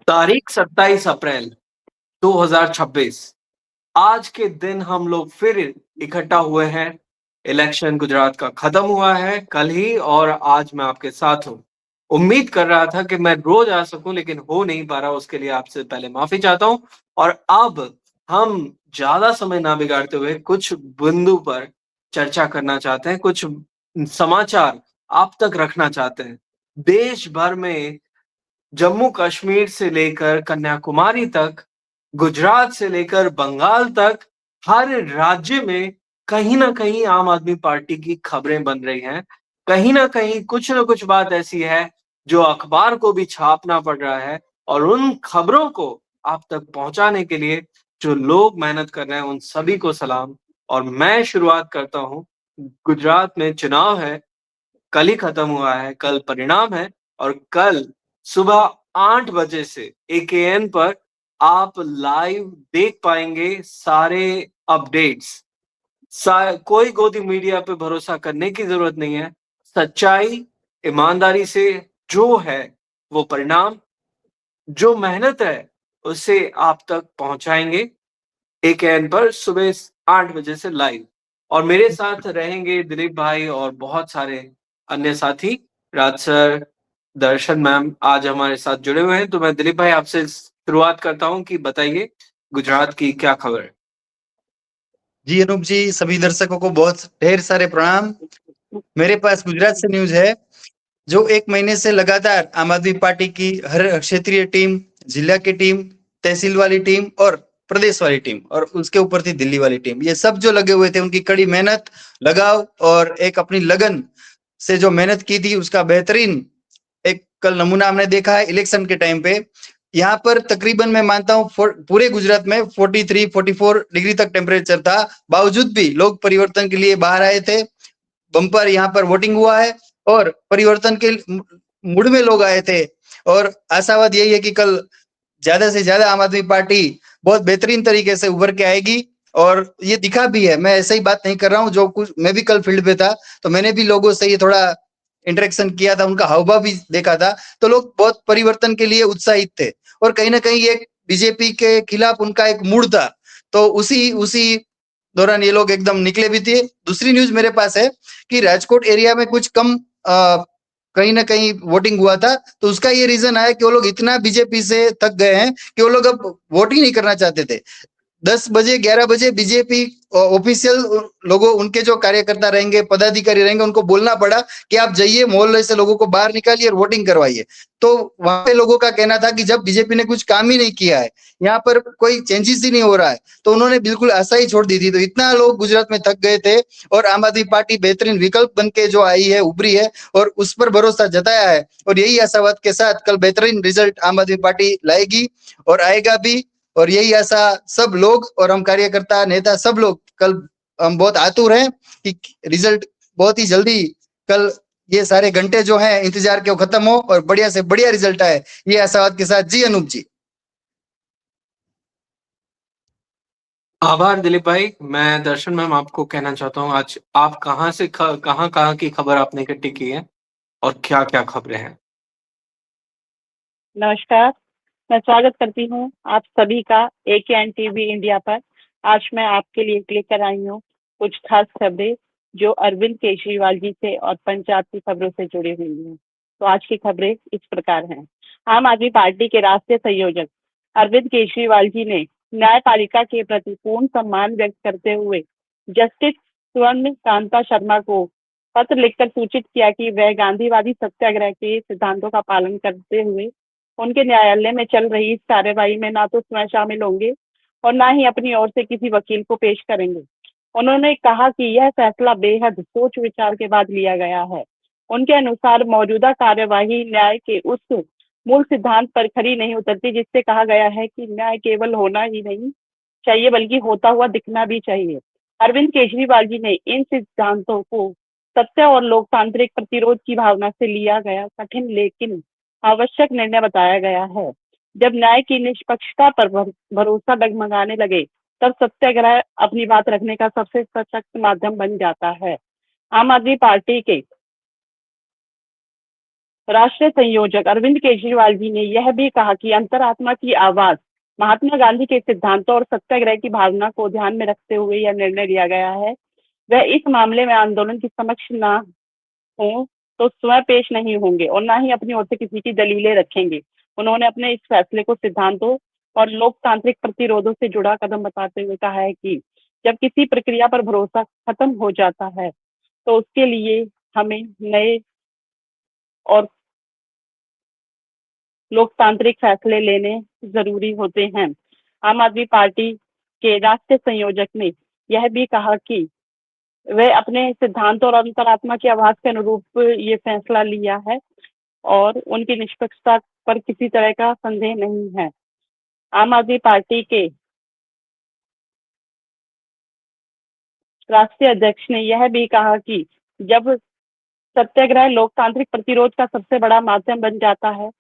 तारीख 27 अप्रैल 2026। आज के दिन हम लोग फिर इकट्ठा हुए हैं। इलेक्शन गुजरात का खत्म हुआ है कल ही और आज मैं आपके साथ हूँ। उम्मीद कर रहा था कि मैं रोज आ सकूं लेकिन हो नहीं पा रहा, उसके लिए आपसे पहले माफी चाहता हूँ। और अब हम ज्यादा समय ना बिगाड़ते हुए कुछ बिंदु पर चर्चा करना चाहते हैं, कुछ समाचार आप तक रखना चाहते हैं। देश भर में जम्मू कश्मीर से लेकर कन्याकुमारी तक, गुजरात से लेकर बंगाल तक, हर राज्य में कहीं न कहीं आम आदमी पार्टी की खबरें बन रही हैं। कहीं न कहीं कुछ न कुछ बात ऐसी है जो अखबार को भी छापना पड़ रहा है और उन खबरों को आप तक पहुँचाने के लिए जो लोग मेहनत कर रहे हैं उन सभी को सलाम। और मैं शुरुआत करता हूँ। गुजरात में चुनाव है, कल ही खत्म हुआ है, कल परिणाम है और कल सुबह 8 बजे से एकेएन पर आप लाइव देख पाएँगे सारे अपडेट्स। कोई गोदी मीडिया पे भरोसा करने की ज़रूरत नहीं है। सच्चाई, ईमानदारी से जो है वो परिणाम, जो मेहनत है उसे आप तक पहुँचाएँगे एकेएन पर सुबह 8 बजे से लाइव। और मेरे साथ रहेंगे दिलीप भाई और बहुत सारे अन्य साथी। राज सर, दर्शन मैम आज हमारे साथ जुड़े हुए हैं। तो मैं दिलीप भाई आपसे शुरुआत करता हूँ कि बताइए गुजरात की क्या खबर है? जी अनूप जी, सभी दर्शकों को बहुत ढेर सारे प्रणाम। मेरे पास गुजरात से न्यूज़ है, जो 1 महीने से लगातार आम आदमी पार्टी की हर क्षेत्रीय टीम, जिला की टीम, तहसील वाली टीम और प्रदेश वाली टीम और उसके ऊपर थी दिल्ली वाली टीम। ये सब जो लगे हुए थे, उनकी कड़ी मेहनत, लगाव और एक अपनी लगन से जो मेहनत की थी, उसका बेहतरीन एक कल नमूना हमने देखा है इलेक्शन के टाइम पे। यहाँ पर तकरीबन मैं मानता हूँ पूरे गुजरात में 43-44 डिग्री तक टेम्परेचर था। बावजूद भी लोग परिवर्तन के लिए बाहर आए थे। बम्पर यहाँ पर वोटिंग हुआ है और परिवर्तन के मूड में लोग आए थे। और आशावाद यही है कि कल ज्यादा से ज्यादा आम आदमी पार्टी बहुत बेहतरीन तरीके से उभर के आएगी और ये दिखा भी है। मैं ऐसे ही बात नहीं कर रहा हूँ, जो कुछ मैं भी कल फील्ड पे था तो मैंने भी लोगों से ये थोड़ा इंटरेक्शन किया था, उनका हाव-भाव भी देखा था, तो लोग बहुत परिवर्तन के लिए उत्साहित थे और कहीं न कहीं एक बीजेपी के खिलाफ उनका एक मूड था, तो उसी उसी दौरान ये लोग एकदम निकले भी थे। दूसरी न्यूज़ मेरे पास है कि राजकोट एरिया में कुछ कम कहीं न कहीं वोटिंग हुआ था, तो उसका ये रीज़न है कि वो लोग इतना बीजेपी से थक गए हैं कि वो लोग अब वोट ही नहीं करना चाहते थे। 10 बजे 11 बजे बीजेपी ऑफिशियल लोगों उनके जो कार्यकर्ता रहेंगे, पदाधिकारी रहेंगे, उनको बोलना पड़ा कि आप जाइए मोहल्ले से लोगों को बाहर निकालिए और वोटिंग करवाइए। तो वहाँ पे लोगों का कहना था कि जब बीजेपी ने कुछ काम ही नहीं किया है, यहाँ पर कोई चेंजेस ही नहीं हो रहा है, तो उन्होंने बिल्कुल आशा ही छोड़ दी थी। तो इतना लोग गुजरात में थक गए थे और आम आदमी पार्टी बेहतरीन विकल्प बन के जो आई है, उभरी है और उस पर भरोसा जताया है और यही आशावाद के साथ कल बेहतरीन रिजल्ट आम आदमी पार्टी लाएगी और आएगा भी। और यही आशा सब लोग और हम कार्यकर्ता, नेता सब लोग कल हम बहुत आतुर हैं कि रिजल्ट बहुत ही जल्दी कल ये सारे घंटे जो हैं इंतजार के वो खत्म हो और बढ़िया से बढ़िया रिजल्ट आए, ये आशावाद के साथ। जी अनूप जी। आभार दिलीप भाई। मैं दर्शन मैम आपको कहना चाहता हूँ आज आप कहाँ से कहाँ-कहाँ की खबर आपने इकट्ठी की है और क्या-क्या खबरें हैं? नमस्कार, मैं स्वागत करती हूँ आप सभी का एकेएन टीवी इंडिया पर। आज मैं आपके लिए लेकर आई हूँ कुछ खास खबरें जो अरविंद केजरीवाल जी से और पंजाब की खबरों से जुड़ी हुई हैं। तो आज की खबरें इस प्रकार हैं। आम आदमी पार्टी के राष्ट्रीय संयोजक अरविंद केजरीवाल जी ने न्यायपालिका के प्रति पूर्ण सम्मान व्यक्त करते हुए जस्टिस स्वर्ण कांता शर्मा को पत्र लिखकर सूचित किया कि वह गांधीवादी सत्याग्रह के सिद्धांतों का पालन करते हुए उनके न्यायालय में चल रही इस कार्यवाही में ना तो स्वयं शामिल होंगे और ना ही अपनी ओर से किसी वकील को पेश करेंगे। उन्होंने कहा कि यह फैसला बेहद सोच विचार के बाद लिया गया है। उनके अनुसार मौजूदा कार्यवाही न्याय के उस मूल सिद्धांत पर खरी नहीं उतरती जिससे कहा गया है कि न्याय केवल होना ही नहीं चाहिए बल्कि होता हुआ दिखना भी चाहिए। अरविंद केजरीवाल जी ने इन सिद्धांतों को सत्य और लोकतांत्रिक प्रतिरोध की भावना से लिया गया कठिन लेकिन आवश्यक निर्णय बताया गया है। जब न्याय की निष्पक्षता पर भरोसा डगमगाने लगे तब सत्याग्रह अपनी बात रखने का सबसे सशक्त माध्यम बन जाता है। आम आदमी पार्टी के राष्ट्रीय संयोजक अरविंद केजरीवाल जी ने यह भी कहा कि अंतरात्मा की आवाज महात्मा गांधी के सिद्धांतों और सत्याग्रह की भावना को ध्यान में रखते हुए यह निर्णय लिया गया है। वह इस मामले में आंदोलन की समक्ष ना हो तो स्वयं पेश नहीं होंगे और ना ही अपनी ओर से किसी की दलीलें रखेंगे। उन्होंने अपने इस फैसले को सिद्धांतों और लोकतांत्रिक प्रतिरोधों से जुड़ा कदम बताते हुए कहा है कि जब किसी प्रक्रिया पर भरोसा खत्म हो जाता है तो उसके लिए हमें नए और लोकतांत्रिक फैसले लेने जरूरी होते हैं। आम आदमी पार्टी के राष्ट्रीय संयोजक ने यह भी कहा कि वे अपने सिद्धांत और अंतरात्मा की आवाज के अनुरूप ये फैसला लिया है और उनकी निष्पक्षता पर किसी तरह का संदेह नहीं है। आम आदमी पार्टी के राष्ट्रीय अध्यक्ष ने यह भी कहा कि जब सत्याग्रह लोकतांत्रिक प्रतिरोध का सबसे बड़ा माध्यम बन जाता है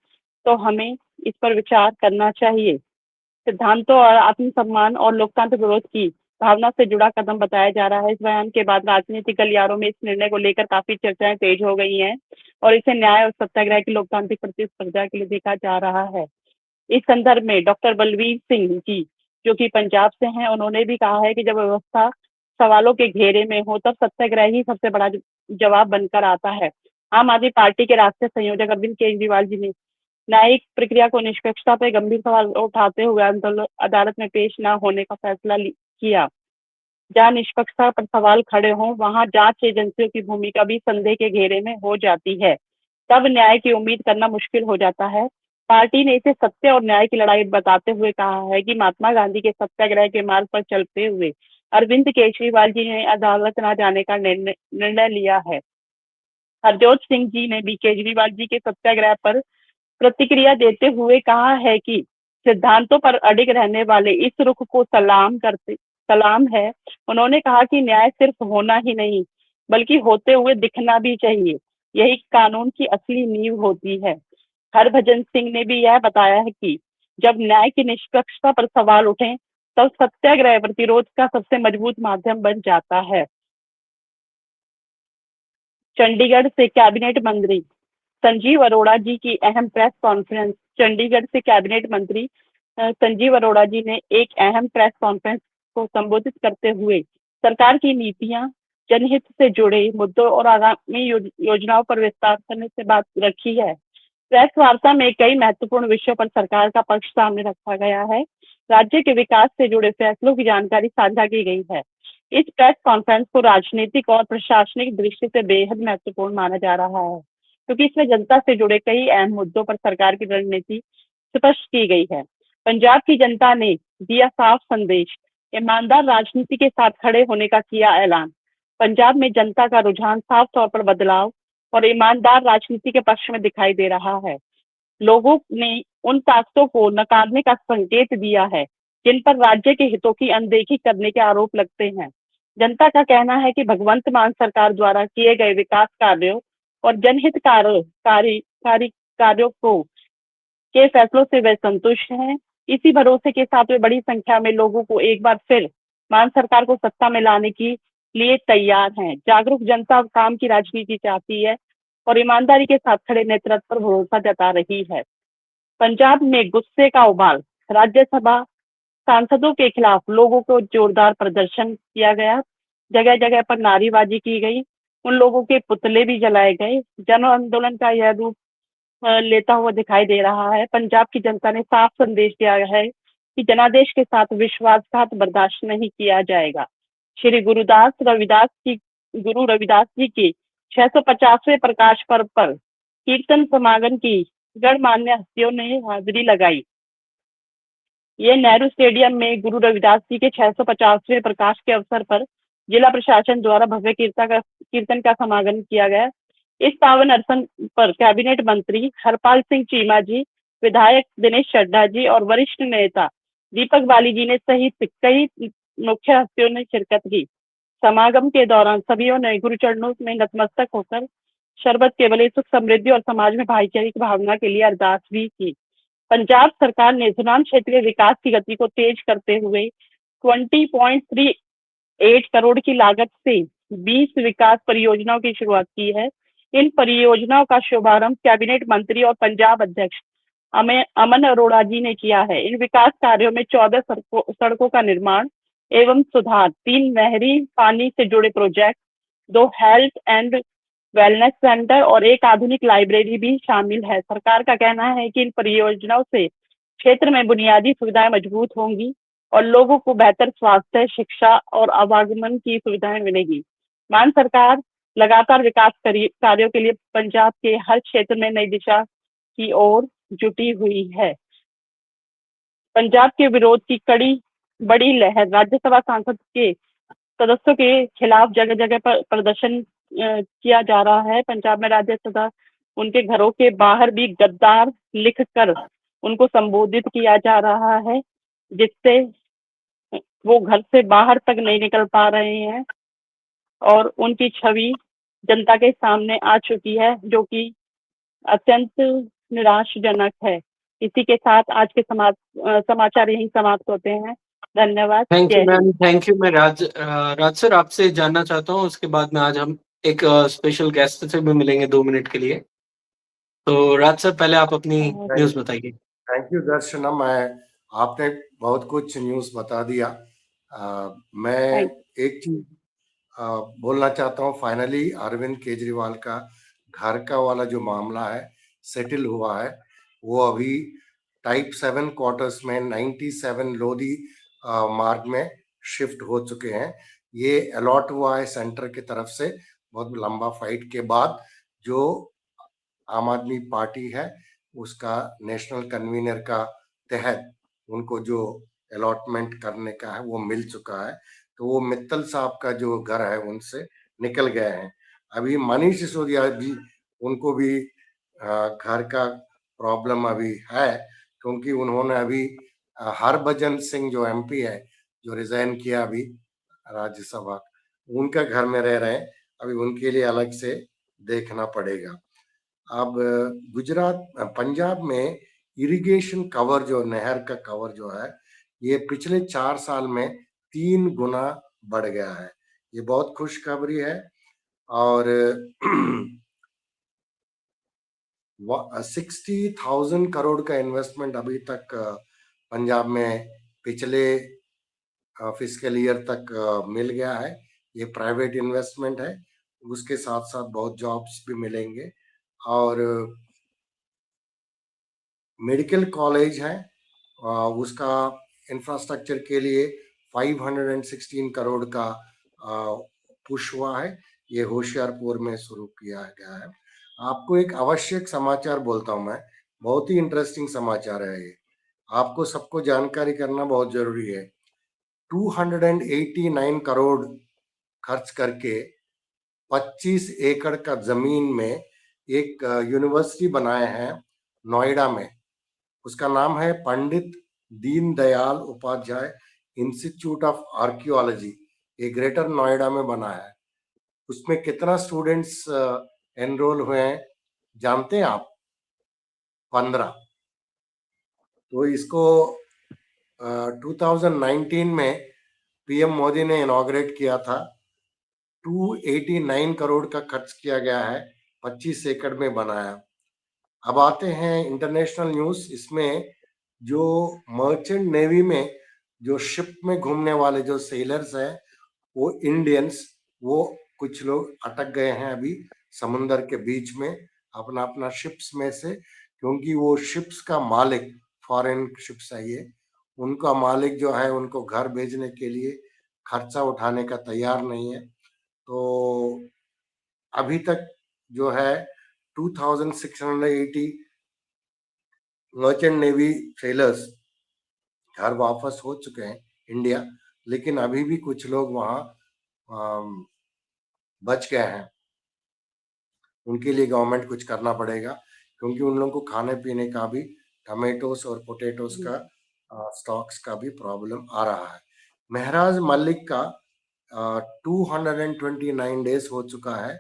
तो हमें इस पर विचार करना चाहिए। सिद्धांतों और आत्मसम्मान और लोकतांत्रिक विरोध की भावना से जुड़ा कदम बताया जा रहा है। इस बयान के बाद राजनीतिक गलियारों में इस निर्णय को लेकर काफी चर्चाएं तेज हो गई हैं और इसे न्याय और सत्याग्रह की लोकतांत्रिक प्रतिस्पर्धा के लिए देखा जा रहा है। इस संदर्भ में डॉक्टर बलवीर सिंह जी, जो कि पंजाब से हैं, उन्होंने भी कहा है कि जब व्यवस्था सवालों के घेरे में हो तब सत्याग्रह ही सबसे बड़ा जवाब बनकर आता है। आम आदमी पार्टी के राष्ट्रीय संयोजक अरविंद केजरीवाल जी ने न्यायिक प्रक्रिया को निष्पक्षता पर गंभीर सवाल उठाते हुए अदालत में पेश न होने का फैसला किया। जहां निष्पक्षता पर सवाल खड़े हों वहां जांच एजेंसियों की भूमिका भी संदेह के घेरे में हो जाती है। तब न्याय की उम्मीद करना मुश्किल हो जाता है। पार्टी ने इसे सत्य और न्याय की लड़ाई बताते हुए कहा है कि महात्मा गांधी के सत्याग्रह के मार्ग पर चलते हुए अरविंद केजरीवाल जी ने अदालत न जाने का निर्णय लिया है। हरजोत सिंह जी ने भी केजरीवाल जी के सत्याग्रह पर प्रतिक्रिया देते हुए कहा है कि सिद्धांतों पर अडिग रहने वाले इस रुख को सलाम है। उन्होंने कहा कि न्याय सिर्फ होना ही नहीं बल्कि होते हुए दिखना भी चाहिए। यही कानून की असली नींव होती है। हरभजन सिंह ने भी यह बताया है कि जब न्याय की निष्पक्षता पर सवाल उठे तब सत्याग्रह प्रतिरोध का सबसे मजबूत माध्यम बन जाता है। चंडीगढ़ से कैबिनेट मंत्री संजीव अरोड़ा जी की अहम प्रेस कॉन्फ्रेंस। चंडीगढ़ से कैबिनेट मंत्री संजीव अरोड़ा जी ने एक अहम प्रेस कॉन्फ्रेंस को संबोधित करते हुए सरकार की नीतियां, जनहित से जुड़े मुद्दों और आगामी योजनाओं पर विस्तार करने से बात रखी है। प्रेस वार्ता में कई महत्वपूर्ण विषयों पर सरकार का पक्ष सामने रखा गया है। राज्य के विकास से जुड़े फैसलों की जानकारी साझा की गई है। इस प्रेस कॉन्फ्रेंस को राजनीतिक और प्रशासनिक दृष्टि से बेहद महत्वपूर्ण माना जा रहा है क्योंकि इसमें जनता से जुड़े कई अहम मुद्दों पर सरकार की रणनीति स्पष्ट की गई है। पंजाब की जनता ने दिया साफ संदेश, ईमानदार राजनीति के साथ खड़े होने का किया ऐलान। पंजाब में जनता का रुझान साफ तौर पर बदलाव और ईमानदार राजनीति के पक्ष में दिखाई दे रहा है। लोगों ने उन ताकतों को नकारने का संकेत दिया है जिन पर राज्य के हितों की अनदेखी करने के आरोप लगते हैं। जनता का कहना है कि भगवंत मान सरकार द्वारा किए गए विकास कार्यों और जनहित कार्यों को के फैसलों से वे संतुष्ट हैं। इसी भरोसे के साथ वे बड़ी संख्या में लोगों को एक बार फिर मान सरकार को सत्ता में लाने के लिए तैयार हैं। जागरूक जनता काम की राजनीति चाहती है और ईमानदारी के साथ खड़े नेतृत्व पर भरोसा जता रही है। पंजाब में गुस्से का उबाल, राज्यसभा सांसदों के खिलाफ लोगों को जोरदार प्रदर्शन किया गया। जगह जगह पर नारेबाजी की गई, उन लोगों के पुतले भी जलाए गए। जन आंदोलन का यह रूप लेता हुआ दिखाई दे रहा है। पंजाब की जनता ने साफ संदेश दिया है कि जनादेश के साथ विश्वासघात बर्दाश्त नहीं किया जाएगा। श्री गुरु रविदास जी के 650वें प्रकाश पर्व पर कीर्तन समागम की गणमान्य हस्तियों ने हाजिरी लगाई। ये नेहरू स्टेडियम में गुरु रविदास जी के 650वें प्रकाश के अवसर पर जिला प्रशासन द्वारा भव्य कीर्तन का समागम किया गया। इस पावन अवसर पर कैबिनेट मंत्री हरपाल सिंह चीमा जी, विधायक दिनेश चड्ढा जी और वरिष्ठ नेता दीपक बाली जी ने सहित कई मुख्य हस्तियों ने शिरकत की। समागम के दौरान सभी ने गुरु चरणों में नतमस्तक होकर शरबत के बले सुख समृद्धि और समाज में भाईचारे की भावना के लिए अरदास भी की। पंजाब सरकार ने सुनाम क्षेत्रीय विकास की गति को तेज करते हुए 20.38 करोड़ की लागत से 20 विकास परियोजनाओं की शुरुआत की है। इन परियोजनाओं का शुभारंभ कैबिनेट मंत्री और पंजाब अध्यक्ष अमन अरोड़ा जी ने किया है। इन विकास कार्यों में 14 सड़कों का निर्माण एवं सुधार, 3 नहरी पानी से जुड़े project, 2 health and wellness centre और 1 आधुनिक लाइब्रेरी भी शामिल है। सरकार का कहना है कि इन परियोजनाओं से क्षेत्र में बुनियादी सुविधाएं मजबूत होंगी और लोगों को बेहतर स्वास्थ्य, शिक्षा और आवागमन की सुविधाएं मिलेगी। मान सरकार लगातार विकास कार्यों के लिए पंजाब के हर क्षेत्र में नई दिशा की ओर जुटी हुई है। पंजाब के विरोध की बड़ी लहर, राज्यसभा सांसद के सदस्यों के खिलाफ जगह जगह पर प्रदर्शन किया जा रहा है। पंजाब में राज्यसभा उनके घरों के बाहर भी गद्दार लिखकर उनको संबोधित किया जा रहा है, जिससे वो घर से बाहर तक नहीं निकल पा रहे हैं और उनकी छवि जनता के सामने आ चुकी है, जो कि अत्यंत निराशजनक है। इसी के साथ आज के समाचार यहीं समाप्त होते हैं। धन्यवाद। थैंक यू जय मैम, हिंद। Thank you. मैं राज सर आपसे जानना चाहता हूँ, उसके बाद में आज हम एक स्पेशल गेस्ट से भी मिलेंगे 2 मिनट के लिए। तो राज सर पहले आप अपनी न्यूज़ बताइए। थैंक यू दर्शना, आपने बहुत कुछ न्यूज़ बता दिया। मैं एक चीज बोलना चाहता हूँ, फाइनली अरविंद केजरीवाल का घर का वाला जो मामला है सेटल हुआ है। वो अभी टाइप 7 क्वार्टर्स में 97 लोधी मार्ग में शिफ्ट हो चुके हैं। ये अलॉट हुआ है सेंटर की तरफ से, बहुत लंबा फाइट के बाद। जो आम आदमी पार्टी है उसका नेशनल कन्वीनर का तहत उनको जो अलॉटमेंट करने का है वो मिल चुका है। तो वो मित्तल साहब का जो घर है उनसे निकल गए हैं। अभी मनीष सिसोदिया भी, उनको भी घर का प्रॉब्लम अभी है, क्योंकि उन्होंने अभी हरभजन सिंह जो एमपी है, जो रिजाइन किया अभी राज्यसभा, उनका घर में रह रहे हैं। अभी उनके लिए अलग से देखना पड़ेगा। अब पंजाब में इरिगेशन कवर, जो नहर का कवर जो है, ये पिछले 4 साल में 3 गुना बढ़ गया है। ये बहुत खुशखबरी है। और 60,000 करोड़ का इन्वेस्टमेंट अभी तक पंजाब में पिछले फिस्कल ईयर तक मिल गया है। ये प्राइवेट इन्वेस्टमेंट है, उसके साथ साथ बहुत जॉब्स भी मिलेंगे। और मेडिकल कॉलेज है, उसका इंफ्रास्ट्रक्चर के लिए 516 करोड़ का पुश हुआ है। ये होशियारपुर में शुरू किया गया है। आपको एक आवश्यक समाचार बोलता हूं मैं, बहुत ही इंटरेस्टिंग समाचार है ये, आपको सबको जानकारी करना बहुत जरूरी है। 289 करोड़ खर्च करके 25 एकड़ का जमीन में एक यूनिवर्सिटी बनाए हैं नोएडा में। उसका नाम है Pandit Deendayal Upadhyay institute of archaeology. ये ग्रेटर नोएडा में बना है। उसमें कितना स्टूडेंट्स एनरोल हुए हैं जानते हैं आप? 15। तो इसको 2019 में पीएम मोदी ने इनॉग्रेट किया था। 289 करोड़ का खर्च किया गया है, 25 एकड़ में बनाया। अब आते हैं इंटरनेशनल न्यूज। इसमें जो मर्चेंट नेवी में जो शिप में घूमने वाले जो सेलर्स हैं, वो इंडियंस, वो कुछ लोग अटक गए हैं अभी समुंदर के बीच में अपना अपना शिप्स में से, क्योंकि वो शिप्स का मालिक, फॉरेन शिप्स है ये, उनका मालिक जो है उनको घर भेजने के लिए खर्चा उठाने का तैयार नहीं है। तो अभी तक जो है 2680 मर्चेंट नेवी सेलर्स घर वापस हो चुके हैं इंडिया, लेकिन अभी भी कुछ लोग वहां बच गए हैं। उनके लिए गवर्नमेंट कुछ करना पड़ेगा, क्योंकि उन लोगों को खाने पीने का भी, टमेटोस और पोटैटोस का स्टॉक्स का भी प्रॉब्लम आ रहा है। महराज मलिक का 229 डेज हो चुका है,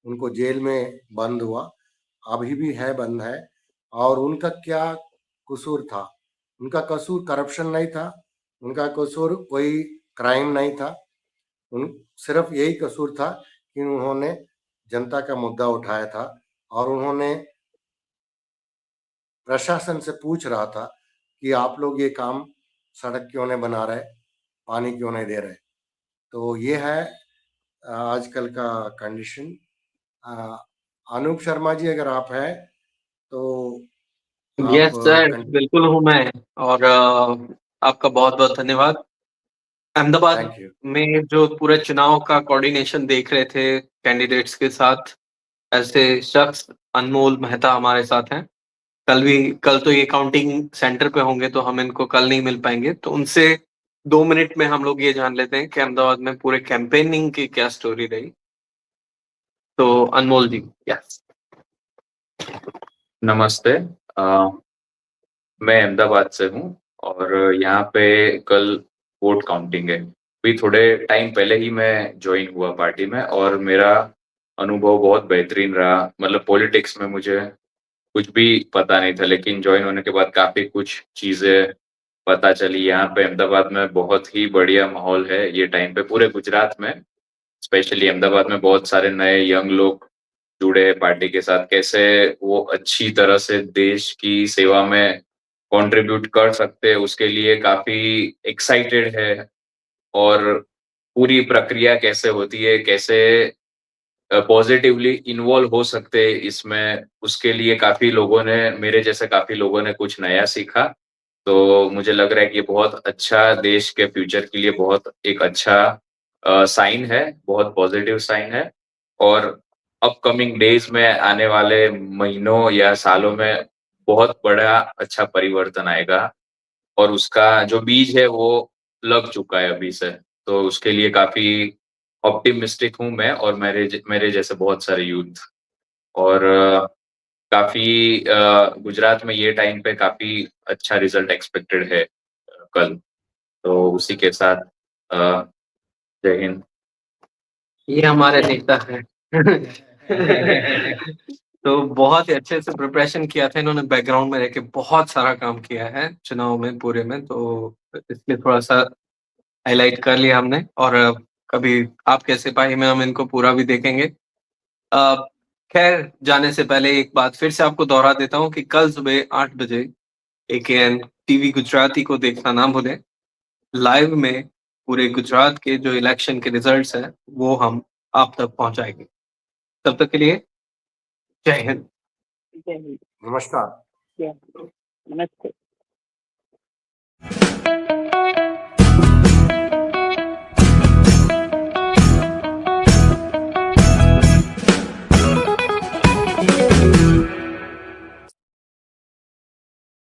उनको जेल में बंद हुआ, अभी भी है, बंद है। और उनका क्या कसूर था? उनका कसूर करप्शन नहीं था, उनका कसूर कोई क्राइम नहीं था। सिर्फ यही कसूर था कि उन्होंने जनता का मुद्दा उठाया था और उन्होंने प्रशासन से पूछ रहा था कि आप लोग ये काम सड़क क्यों नहीं बना रहे, पानी क्यों नहीं दे रहे। तो ये है आजकल का कंडीशन। अनूप शर्मा जी अगर आप हैं तो यस सर, आप बिल्कुल हूँ मैं। और आपका बहुत बहुत धन्यवाद। Ahmedabad thank you. में जो पूरे चुनाव का कोऑर्डिनेशन देख रहे थे कैंडिडेट्स के साथ, ऐसे शख्स अनमोल मेहता हमारे साथ हैं। कल तो ये काउंटिंग सेंटर पे होंगे तो हम इनको कल नहीं मिल पाएंगे, तो उनसे 2 मिनट में हम लोग ये जान लेते हैं कि अहमदाबाद में पूरे कैंपेनिंग की क्या स्टोरी रही। तो अनमोल जी, यस। नमस्ते। मैं अहमदाबाद से हूँ और यहाँ पे कल वोट काउंटिंग है। अभी थोड़े टाइम पहले ही मैं ज्वाइन हुआ पार्टी में और मेरा अनुभव बहुत बेहतरीन रहा। मतलब पॉलिटिक्स में मुझे कुछ भी पता नहीं था, लेकिन ज्वाइन होने के बाद काफ़ी कुछ चीज़ें पता चली। यहाँ पे अहमदाबाद में बहुत ही बढ़िया माहौल है ये टाइम पे। पूरे गुजरात में, स्पेशली अहमदाबाद में बहुत सारे नए यंग लोग जुड़े हैं पार्टी के साथ। कैसे वो अच्छी तरह से देश की सेवा में कंट्रीब्यूट कर सकते हैं, उसके लिए काफ़ी एक्साइटेड है। और पूरी प्रक्रिया कैसे होती है, कैसे पॉजिटिवली इन्वॉल्व हो सकते हैं इसमें, उसके लिए काफ़ी लोगों ने, मेरे जैसे काफ़ी लोगों ने कुछ नया सीखा। तो मुझे लग रहा है कि ये बहुत अच्छा, देश के फ्यूचर के लिए बहुत एक अच्छा साइन है, बहुत पॉजिटिव साइन है। और अपकमिंग डेज में, आने वाले महीनों या सालों में बहुत बड़ा अच्छा परिवर्तन आएगा और उसका जो बीज है वो लग चुका है अभी से। तो उसके लिए काफ़ी ऑप्टिमिस्टिक हूँ मैं और मेरे जैसे बहुत सारे यूथ। और काफ़ी गुजरात में ये टाइम पे काफ़ी अच्छा रिजल्ट एक्सपेक्टेड है कल। तो उसी के साथ जय हिंद। ये हमारे नेता हैं। तो बहुत ही अच्छे से प्रिपरेशन किया था इन्होंने, बैकग्राउंड में रह के बहुत सारा काम किया है चुनाव में पूरे में, तो इसलिए थोड़ा सा हाईलाइट कर लिया हमने। और कभी आपके सिपाही में हम इनको पूरा भी देखेंगे। अ, खैर, जाने से पहले एक बात फिर से आपको दोहरा देता हूँ कि कल सुबह 8 बजे एकेएन टीवी गुजराती को देखना ना भूलें। लाइव में पूरे गुजरात के जो इलेक्शन के रिजल्ट्स हैं वो हम आप तक पहुंचाएंगे। तब तक के लिए जय हिंद। जय हिंद। नमस्कार। नमस्ते।